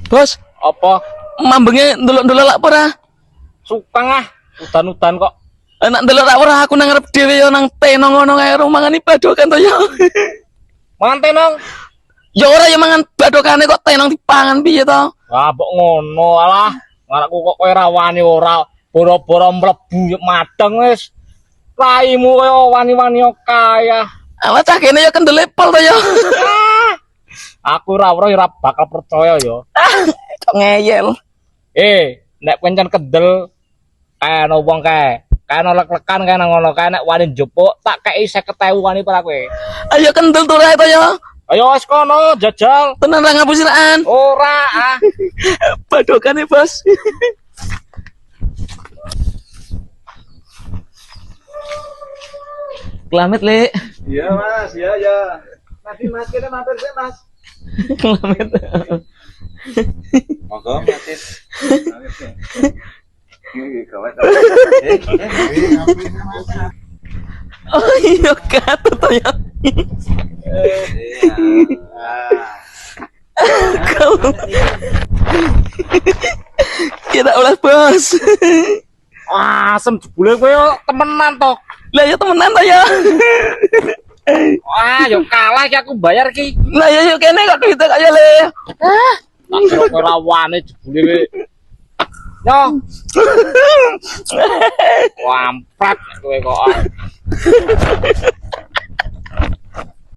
Bos, Apa? mambenge ndelok-ndelok lak ora? Sukang ah. Udan-udan kok. Enak ndelok lak ora aku nang ngarep dhewe yo nang teno ngono kae mangani badokan to yo. Mangan tenong. Ya ora ya mangan badokane kok tenong dipangan piye to? Wah, mbok ngono alah. Ngarakku kok kowe ra wani ora. Boro-boro mlebu madang wis. Raimu koyo wani-wani kaya. Alah cah kene yo kendele pol to yo. Aku ora bakal percaya yo. Kok ngeyel. Nek pancen kedel kae ono wong kae. Kae ono lek-lekan kae nang ngono kae nek wani njupuk tak kei 50.000 wani para kowe. Ayo kendel tur ae to yo. Ayo wis kono jajal. Tenan ra ngapusiraan. Ora ah. Badokane, Bos. Kelamet, Le. Iya mas, ya. Nanti mas kita mampir sih mas. Kelamet. Monggo mampir. Ini kawat. Oh iya, katut to yo. Kau. Kita ulas, Bos. Asem jebule kowe yo temenan to. Lah ya temenan to ya. Wah, yo kalah iki aku bayar ki. Lah ya yuk kene kok duit kaya Le. Tak kira kowe ra wani jebule kowe. Yo. Wamprat kowe kok.